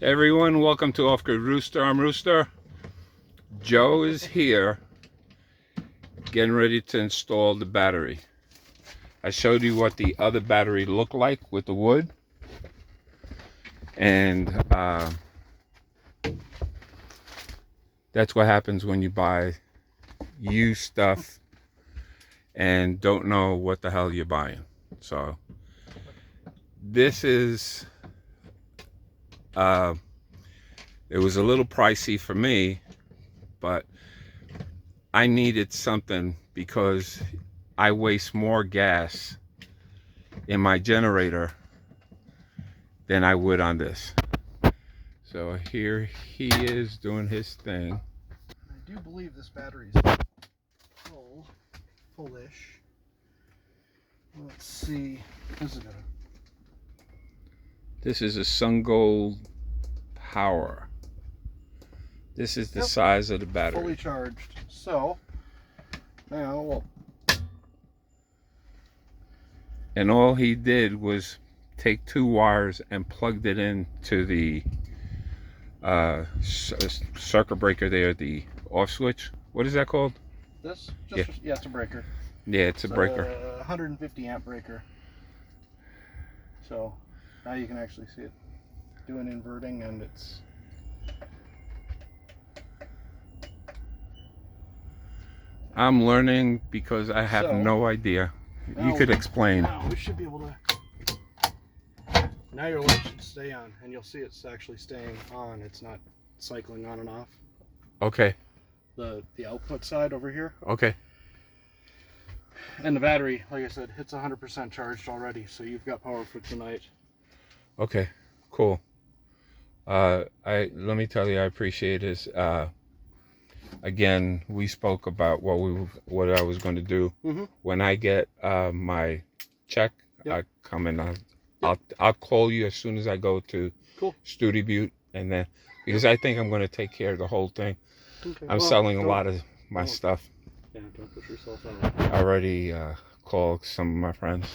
Everyone, welcome to Off Grid Rooster. I'm Rooster. Joe is here getting ready to install the battery. I showed you what the other battery looked like with the wood, and that's what happens when you buy used stuff and don't know what the hell you're buying. So this is it was a little pricey for me, but I needed something because I waste more gas in my generator than I would on this. So here he is doing his thing. I do believe this battery's fullish. Let's see. This is a Sun Gold Power. This is the size of the battery. Fully charged. So now and all he did was take two wires and plugged it into the circuit breaker there, the off switch. What is that called? This? Yeah, it's a breaker. Yeah, it's a breaker. 150 amp breaker. So now you can actually see it doing inverting, and it's I'm learning because I have no idea. You could explain. Now we should be able to. Now your light should stay on, and you'll see it's actually staying on. It's not cycling on and off. Okay. The output side over here. Okay. And the battery, like I said, it's 100% charged already, so you've got power for tonight. Okay, cool. Let me tell you, I appreciate this. Again, we spoke about what I was going to do. When I get my check. I come in. I'll call you as soon as I go to Studio Butte, and then because I think I'm going to take care of the whole thing. Okay. I'm selling a lot of my stuff. Yeah, don't push yourself out. I already called some of my friends,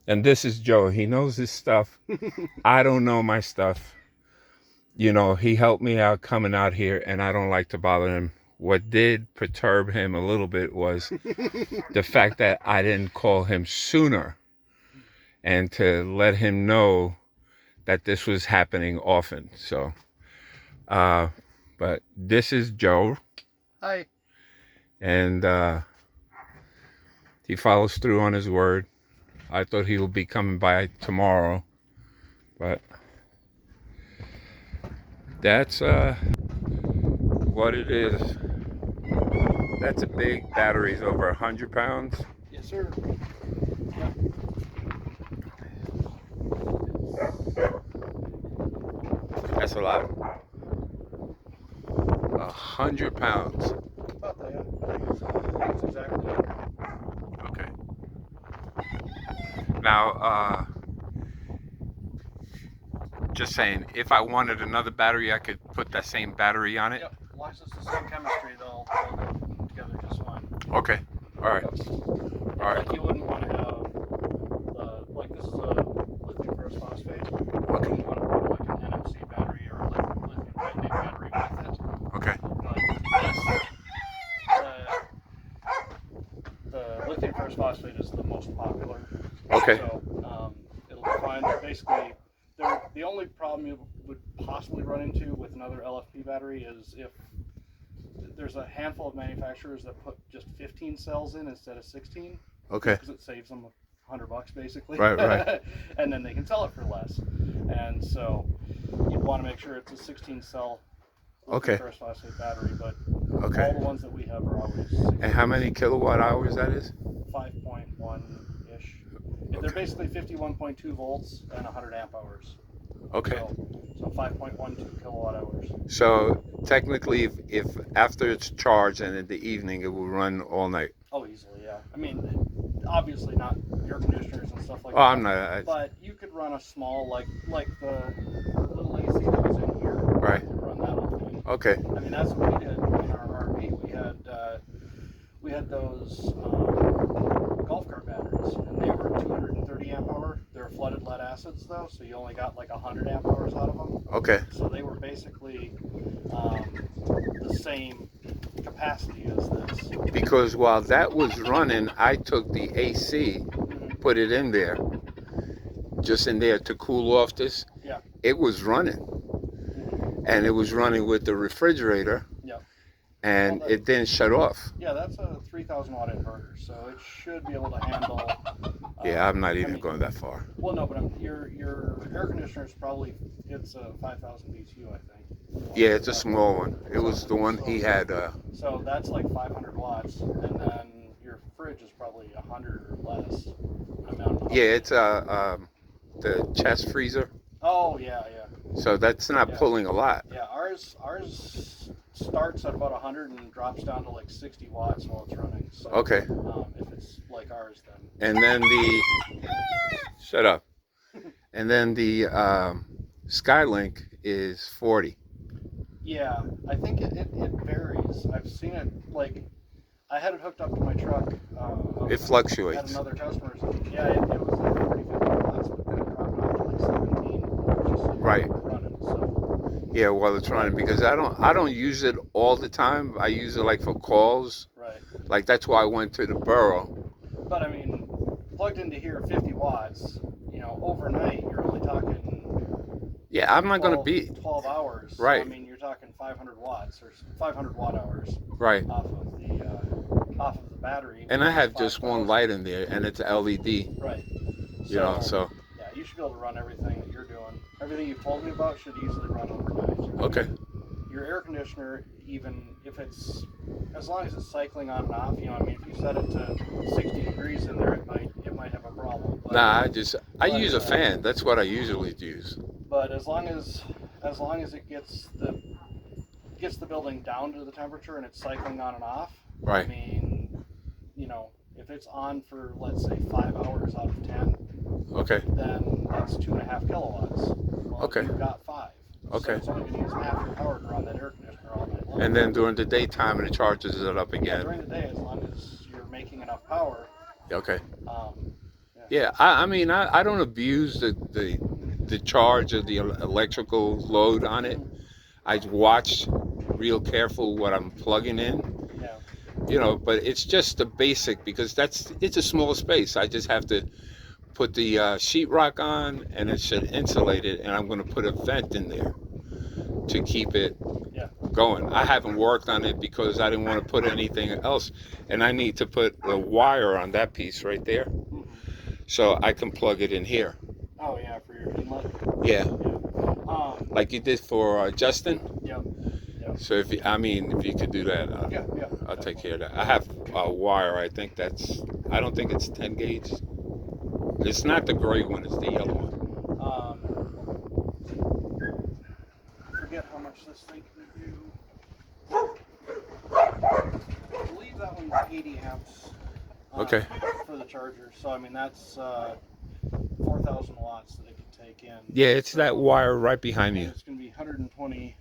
and this is Joe. He knows his stuff. I don't know my stuff. You know, he helped me out coming out here, and I don't like to bother him. What did perturb him a little bit was the fact that I didn't call him sooner and to let him know that this was happening often. So, but this is Joe. Hi. And he follows through on his word. I thought he would be coming by tomorrow, but that's what it is. That's a big battery. It's over 100 pounds. Yes, sir. Yeah. That's a lot. 100 pounds. About that, yeah. That's exactly it. Okay. Now, just saying, if I wanted another battery, I could put that same battery on it? Yep. As long as it's the same chemistry, they'll go together just fine. Okay. All right. All right. Like you wouldn't want to have, like this is a lithium phosphate. Okay. You want to put like an NMC battery or a lithium titanate battery with it. Okay. But the lithium phosphate is the most popular. Okay. So it'll be fine. Basically, the only problem you would possibly run into with another LFP battery is if there's a handful of manufacturers that put just 15 cells in instead of 16. Okay. Because it saves them $100 basically. Right, right. And then they can sell it for less. And so you'd want to make sure it's a 16 cell phosphate battery, but all the ones that we have are always 16. And how many kilowatt hours that is? 5.1-ish. They're basically 51.2 volts and 100 amp hours. Okay. So 5.12 kilowatt hours. So technically, if after it's charged and in the evening, it will run all night. Oh, easily, yeah. I mean, obviously not air conditioners and stuff like that. Oh, I'm not. But you could run a small, like the little AC that was in here. Right. You could run that all day. Okay. I mean, that's what we did in our RV. We had those golf cart batteries, and they were 230 amp hour. They're they're flooded lead acids though, so you only got like 100 amp hours out of them. Okay. So they were basically the same capacity as this. Because while that was running, I took the AC, put it in there, just in there to cool off this. Yeah. It was running. And it was running with the refrigerator. Yep. And it didn't shut off. Yeah, that's a 3,000 watt inverter, so it should be able to handle. Yeah, I'm not even going that far. Well, no, but your air conditioner is probably, it's a 5,000 BTU, I think. Yeah, it's a small one. It was the one he had. So that's like 500 watts, and then your fridge is probably 100 or less. Yeah, it's the chest freezer. Oh yeah, yeah. So that's not pulling a lot. Yeah, ours starts at about 100 and drops down to like 60 watts while it's running. So, okay. If it's like ours, then. And then shut up. And then the Skylink is 40. Yeah, I think it varies. I've seen it, like, I had it hooked up to my truck. It fluctuates. At another customer's. Yeah, it was like 40, 50 watts, but then it dropped down to like 17. Right. Running, so. Yeah, while it's running, because I don't use it all the time. I use it like for calls. Right. Like that's why I went to the borough. But I mean, plugged into here 50 watts, you know, overnight you're only talking. Yeah, I'm not going to be 12 hours. Right. So, I mean, you're talking 500 watts or 500 watt hours. Right. Off of the battery. And I have just one light in there, and it's LED. Right. You know, so. Yeah, you should be able to run everything that you're doing. Everything you've told me about should easily run overnight. Okay. Your air conditioner, even if it's, as long as it's cycling on and off, you know, I mean, if you set it to 60 degrees in there, it might have a problem. But, nah, I use a fan. That's what I usually use. But as long as it gets the building down to the temperature and it's cycling on and off, right. I mean, you know, if it's on for, let's say, 5 hours out of 10, okay, then that's 2.5 kilowatts. Well, okay. You've got 5. Okay. So it's only going to use half your power to run that air conditioner all night long. And then during the daytime, it charges it up again. Yeah, during the day, as long as you're making enough power. Okay. Yeah, I mean, I don't abuse the charge of the electrical load on it. I watch real careful what I'm plugging in. Yeah. You know, but it's just the basic, because it's a small space. I just have to put the sheetrock on, and it should insulate it, and I'm going to put a vent in there to keep it going. I haven't worked on it because I didn't want to put anything else, and I need to put a wire on that piece right there, so I can plug it in here. Oh yeah, for your inlet. Yeah. Like you did for Justin. Yep. So if you could do that, I'll take care of that. I have a wire. I don't think it's 10 gauge. It's not the gray one. It's the yellow one. I forget how much this thing can do. I believe that one's 80 amps. Okay. For the charger. So I mean that's 4,000 watts that it can take in. Yeah, it's that wire right behind you. It's going to be 120.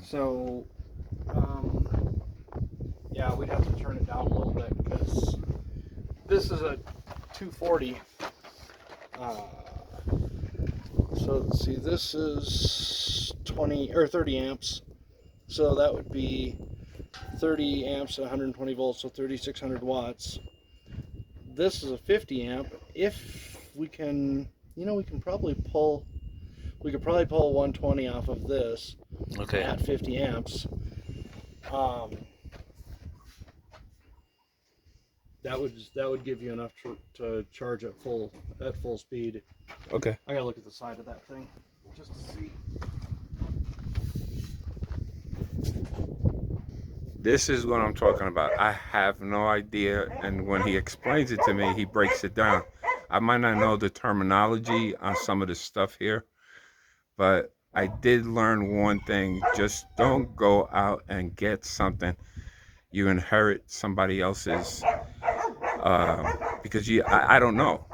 So, yeah, we'd have to turn it down a little bit because this is a 240. So let's see, this is 20 or 30 amps. So that would be 30 amps at 120 volts, so 3,600 watts. This is a 50 amp. If we can, you know, we could probably pull 120 off of this. Okay. At 50 amps. That would give you enough to charge at full speed. Okay. I gotta look at the side of that thing just to see. This is what I'm talking about. I have no idea, and when he explains it to me, he breaks it down. I might not know the terminology on some of the stuff here, but I did learn one thing: just don't go out and get something you inherit somebody else's, because I don't know.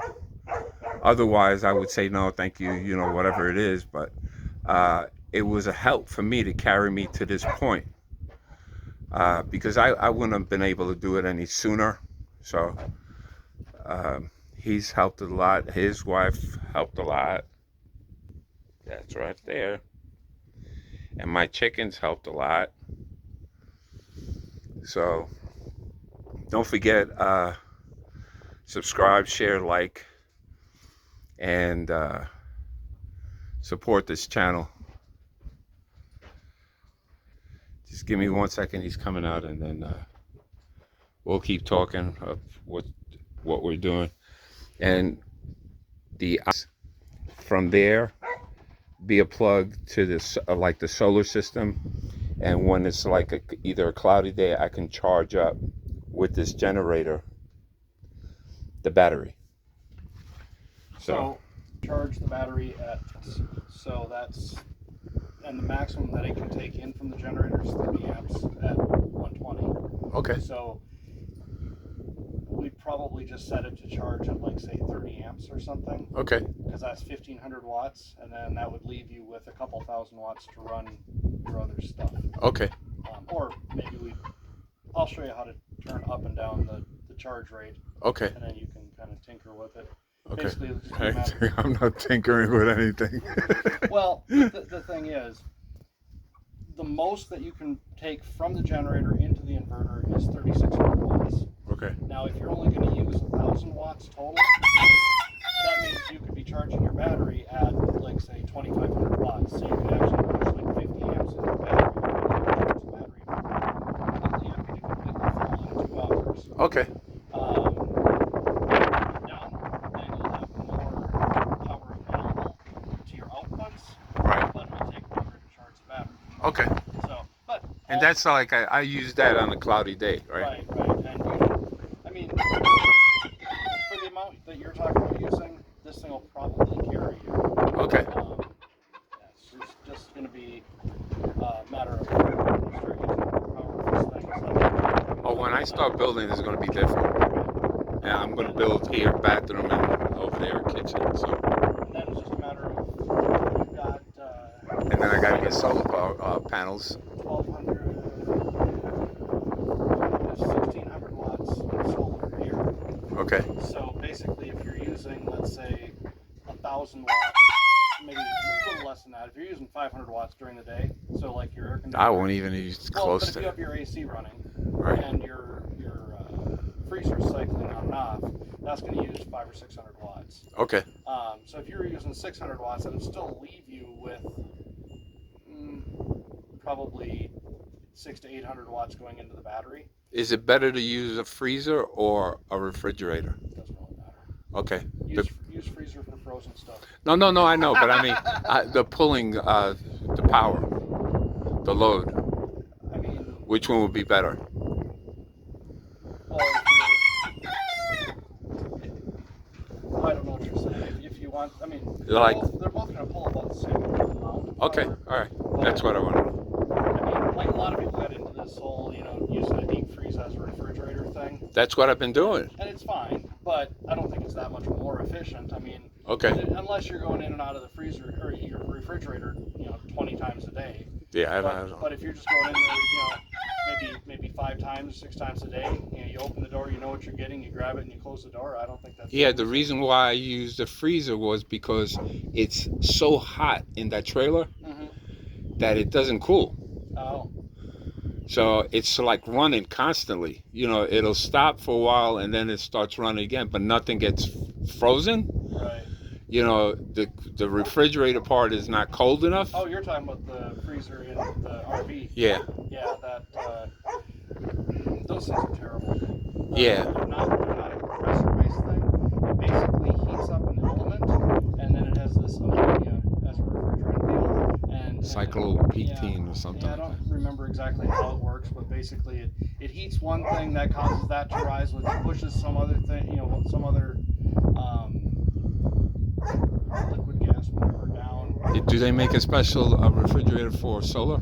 Otherwise, I would say no, thank you, you know, whatever it is. But it was a help for me to carry me to this point, because I wouldn't have been able to do it any sooner. So He's helped a lot. His wife helped a lot. That's right there. And my chickens helped a lot. So don't forget, subscribe, share, like, and support this channel. Just give me 1 second. He's coming out, and then we'll keep talking of what we're doing. And from there be a plug to this like the solar system, and when it's like either a cloudy day, I can charge up with this generator the battery. So charge the battery and the maximum that it can take in from the generator is 30 amps at 120. Okay. So we'd probably just set it to charge at like say 30 amps or something. Okay. Because that's 1500 watts, and then that would leave you with a couple thousand watts to run your other stuff. Okay. Or maybe I'll show you how to turn up and down the charge rate. Okay. And then you can kind of tinker with it. Okay. Basically, it'll just be a matter I'm not tinkering with anything. Well, the thing is, the most that you can take from the generator into the inverter is 3600 watts. Okay. Now, if you're only going to use 1000 watts total, that means you could be charging your battery at, like, say, 2500 watts. So you could actually push like 50 amps into the battery. Charge the battery completely empty to completely full in 2 hours. Okay. Okay. So, but and that's like I use that on a cloudy day, right? Right. And I mean, for the amount that you're talking about using, this thing will probably carry you. Okay. It's just going to be a matter of start using more power for things. Oh, when I start building, it's going to be different. Yeah, I'm going to build here, bathroom, and over there, kitchen. So. And then it's just a matter of you've got. And then I got to get solar power panels. 1200, 1600 watts of solar here. Okay. So basically, if you're using, let's say, 1000 watts, maybe a little less than that. If you're using 500 watts during the day, so like your air conditioner. I won't even use close but if to. you have your AC running, right. And your freezer's cycling on and off, that's going to use 500 or 600 watts. Okay. So if you're using 600 watts, that would still leave you with probably 600 to 800 watts going into the battery. Is it better to use a freezer or a refrigerator? Doesn't really matter. Okay. Use freezer for frozen stuff. No, I know, but I mean, the pulling, the power, the load. I mean, which one would be better? Well, I don't know what you're saying. If you want, I mean, they're both going to pull about the same amount. Okay, all right. That's what I want. I mean, like a lot of people got into this whole, using a deep freeze as a refrigerator thing. That's what I've been doing. And it's fine, but I don't think it's that much more efficient. I mean, okay. Unless you're going in and out of the freezer or your refrigerator, 20 times a day. Yeah, I don't know. But if you're just going in there, maybe 5 times, 6 times a day, you open the door, you know what you're getting, you grab it and you close the door. I don't think that's. Yeah, the reason why I used the freezer was because it's so hot in that trailer that it doesn't cool. Oh. So it's like running constantly. It'll stop for a while and then it starts running again, but nothing gets frozen. Right. The refrigerator part is not cold enough. Oh, you're talking about the freezer in the RV. Yeah. Yeah, those things are terrible. Yeah. They're not a compressor-based thing. It basically heats up an element, and then it has this ammonia as a refrigerant deal. And cyclopentane or something. Yeah, I don't remember exactly how it works, but basically it heats one thing that causes that to rise, which pushes some other thing, some other liquid gas whatever down. Do they make a special refrigerator for solar?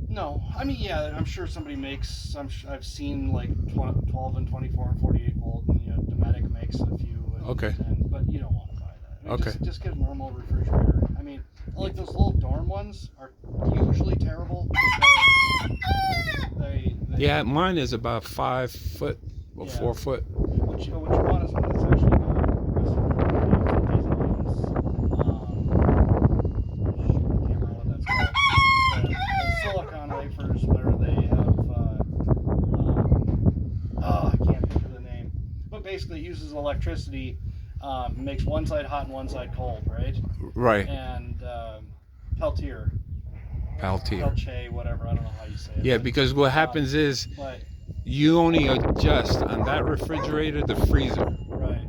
No, I mean, yeah, I'm sure somebody makes. I've seen like 12 and 24 and 48 volt, and Dometic makes a few. Okay. But you don't want to buy that. I mean, okay. Just get a normal refrigerator. I mean, like those little dorm ones are usually terrible because they yeah, mine is about 5 foot or 4 foot. What you want is one that's actually got a compressor basically uses electricity, makes one side hot and one side cold, right? Right. And Peltier, Peltier. Pelche, whatever. I don't know how you say it. Yeah, but, because what happens is but you only adjust on that refrigerator the freezer, right,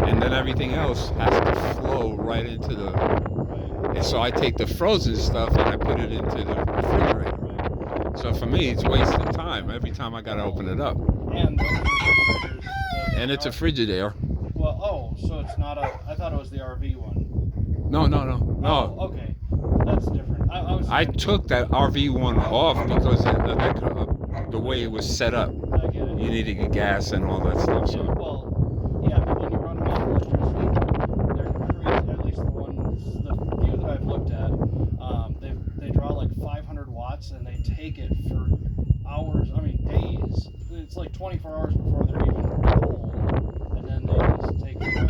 and then everything else has to flow right into the. right, And so I take the frozen stuff and I put it into the refrigerator. right. So for me, it's wasting time every time I gotta open it up. And those refrigerators. And it's a Frigidaire. Well, oh, so it's not a. I thought it was the RV one. No, no, no, no. Oh, okay, that's different. I took that RV one off because the way it was set up. I get it. You need to get gas and all that stuff. Yeah, So well, yeah, but when you run them off electricity, they're crazy. At least the few that I've looked at, they draw like 500 watts, and they take it for hours. I mean, days. It's like 24 hours before they're even cold, and then they just take forever.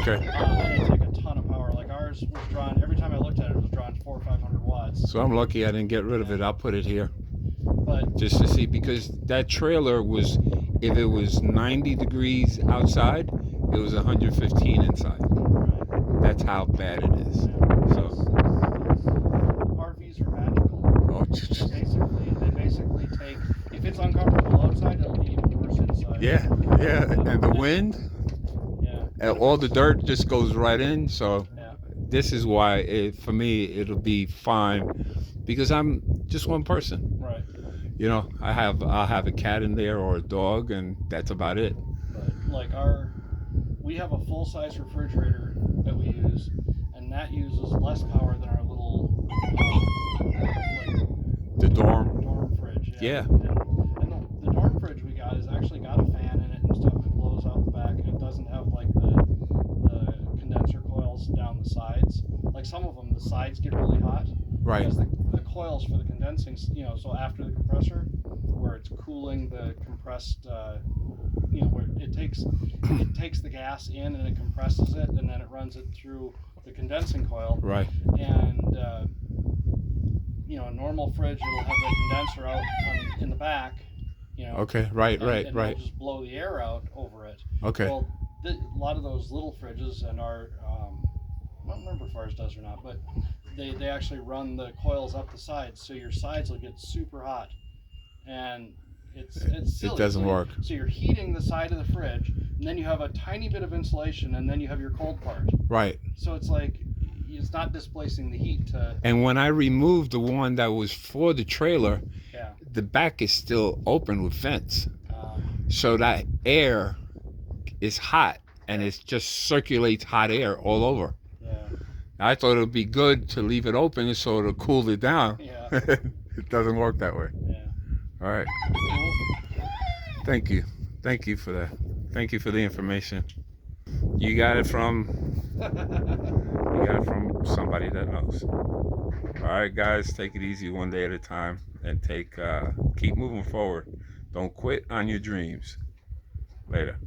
okay. And they take a ton of power. Like ours was drawn. Every time I looked at it, it was drawn 400 or 500 watts. So I'm lucky I didn't get rid of it. I'll put it here But just to see, because that trailer was, if it was 90 degrees outside, it was 115 inside. That's how bad it is. So RVs are magical. oh, They basically take, if it's uncomfortable outside, it'll be even worse inside. yeah, yeah, and the wind, Yeah. and all the dirt just goes right in. So Yeah. this is why for me it'll be fine, because I'm just one person. Right. You know, I'll have a cat in there or a dog, and that's about it. But like we have a full size refrigerator that we use, and that uses less power than our little like The dorm. dorm fridge. Yeah. And the dorm fridge we got has actually got a fan in it and stuff that blows out the back, and it doesn't have like the condenser coils down the sides. Like some of them, the sides get really hot. Right. Because the coils for the condensing, so after the compressor, where it's cooling the compressed, where it takes the gas in and it compresses it, and then it runs it through the condensing coil. Right. And a normal fridge, it'll have the condenser out in the back. Okay. Right. And Right. it'll just blow the air out over it. Okay. Well, a lot of those little fridges and our, I don't remember if ours does or not, but they actually run the coils up the sides, so your sides will get super hot, and it's silly. It doesn't work. So you're heating the side of the fridge, and then you have a tiny bit of insulation, and then you have your cold part. Right. So it's like it's not displacing the heat to. And when I removed the one that was for the trailer, Yeah. the back is still open with vents, so that air is hot, and it just circulates hot air all over. Yeah. I thought it would be good to leave it open so it'll cool it down. Yeah. It doesn't work that way. Yeah. All right. Thank you. Thank you for that. Thank you for the information. You got it from somebody that knows. All right, guys, take it easy one day at a time, and keep moving forward. Don't quit on your dreams. Later.